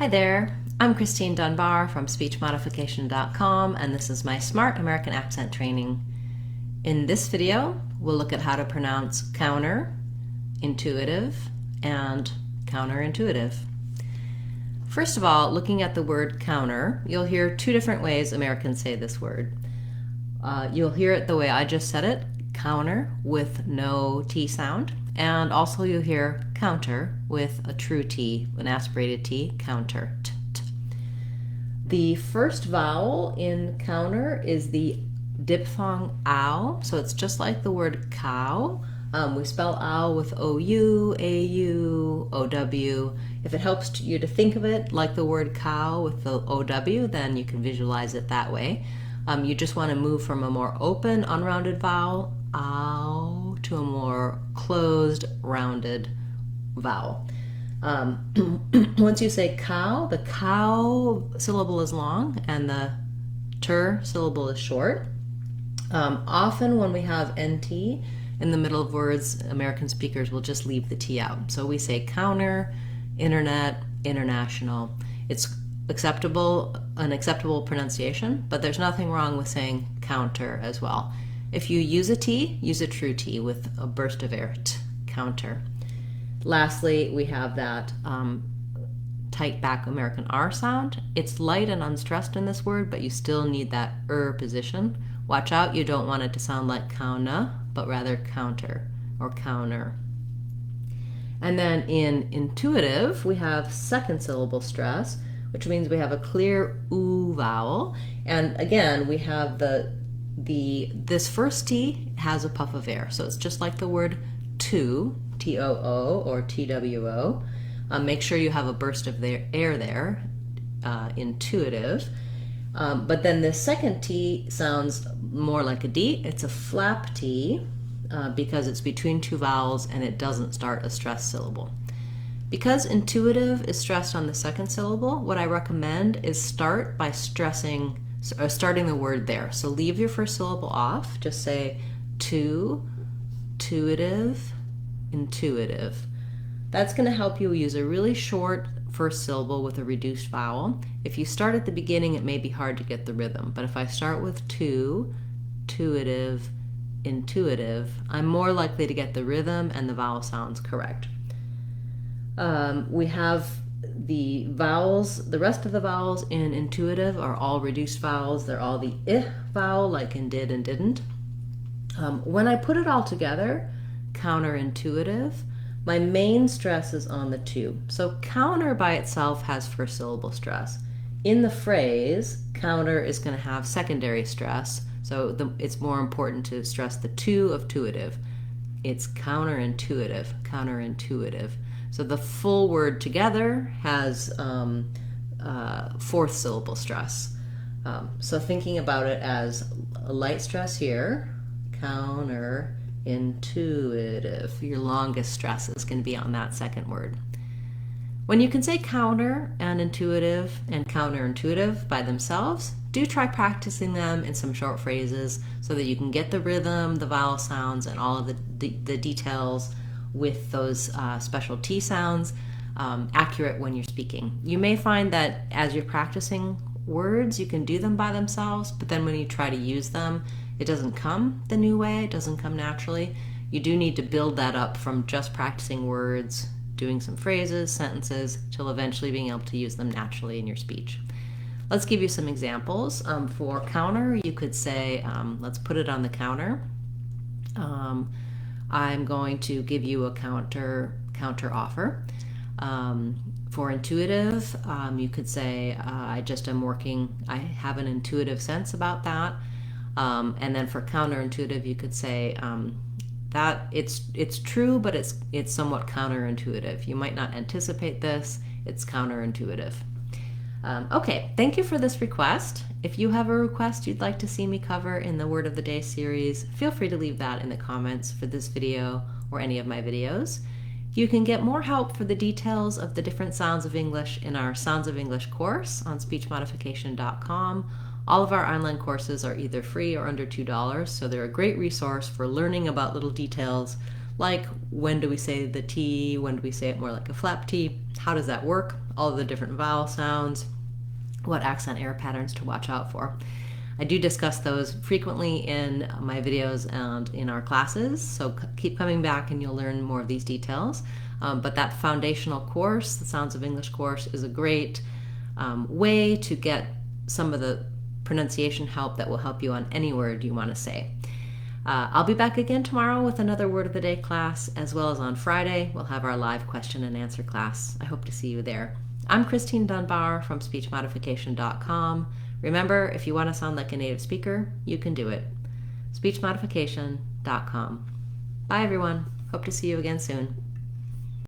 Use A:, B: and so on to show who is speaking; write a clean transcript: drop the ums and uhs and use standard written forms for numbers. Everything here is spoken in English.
A: Hi there, I'm Christine Dunbar from SpeechModification.com, and this is my Smart American Accent training. In this video, we'll look at how to pronounce counter, intuitive, and counterintuitive. First of all, looking at the word counter, you'll hear two different ways Americans say this word. You'll hear it the way I just said it, counter with no T sound, and also you'll hear counter with a true T, an aspirated T, counter. T, t. The first vowel in counter is the diphthong ow, so it's just like the word cow. We spell ow with O-U, A-U, O-W. If it helps you to think of it like the word cow with the O-W, then you can visualize it that way. You just want to move from a more open, unrounded vowel, ow, to a more closed, rounded vowel. Once you say cow, the cow syllable is long and the ter syllable is short. Often when we have NT in the middle of words, American speakers will just leave the T out. So we say counter, internet, international. It's an acceptable pronunciation, but there's nothing wrong with saying counter as well. If you use a T, use a true T with a burst of air, t, counter. Lastly, we have that tight back American R sound. It's light and unstressed in this word, but you still need that position. Watch out, you don't want it to sound like counter, but rather counter or counter. And then in intuitive, we have second syllable stress, which means we have a clear oo vowel. And again, we have this first T has a puff of air. So it's just like the word to, T-O-O or T-W-O. Make sure you have a burst of air there, intuitive. But then the second T sounds more like a D. It's a flap T because it's between two vowels and it doesn't start a stressed syllable. Because intuitive is stressed on the second syllable, what I recommend is start by starting the word there. So leave your first syllable off. Just say tuitive, intuitive. That's going to help you use a really short first syllable with a reduced vowel. If you start at the beginning, it may be hard to get the rhythm. But if I start with tuitive, intuitive, I'm more likely to get the rhythm and the vowel sounds correct. We have the vowels, the rest of the vowels in intuitive are all reduced vowels. They're all the I vowel, like in did and didn't. When I put it all together, counterintuitive, my main stress is on the two. So counter by itself has first syllable stress. In the phrase, counter is going to have secondary stress. So it's more important to stress the two of tuitive. It's counterintuitive, counterintuitive. So the full word together has fourth syllable stress. So thinking about it as a light stress here, counterintuitive. Your longest stress is going to be on that second word. When you can say counter and intuitive and counterintuitive by themselves, do try practicing them in some short phrases so that you can get the rhythm, the vowel sounds, and all of the details with those special T sounds accurate when you're speaking. You may find that as you're practicing words, you can do them by themselves, but then when you try to use them, it doesn't come the new way, it doesn't come naturally. You do need to build that up from just practicing words, doing some phrases, sentences, till eventually being able to use them naturally in your speech. Let's give you some examples. For counter, you could say, let's put it on the counter. I'm going to give you a counter offer. For intuitive, you could say, I have an intuitive sense about that. And then for counterintuitive, you could say that it's true, but it's somewhat counterintuitive. You might not anticipate this. It's counterintuitive. Okay, thank you for this request. If you have a request you'd like to see me cover in the Word of the Day series, feel free to leave that in the comments for this video or any of my videos. You can get more help for the details of the different sounds of English in our Sounds of English course on SpeechModification.com. All of our online courses are either free or under $2, so they're a great resource for learning about little details like when do we say the T, when do we say it more like a flap T, how does that work, all of the different vowel sounds, what accent error patterns to watch out for. I do discuss those frequently in my videos and in our classes, so keep coming back and you'll learn more of these details. But that foundational course, the Sounds of English course, is a great way to get some of the pronunciation help that will help you on any word you want to say. I'll be back again tomorrow with another Word of the Day class, as well as on Friday we'll have our live question and answer class. I hope to see you there. I'm Christine Dunbar from SpeechModification.com. Remember, if you want to sound like a native speaker, you can do it. SpeechModification.com. Bye everyone. Hope to see you again soon.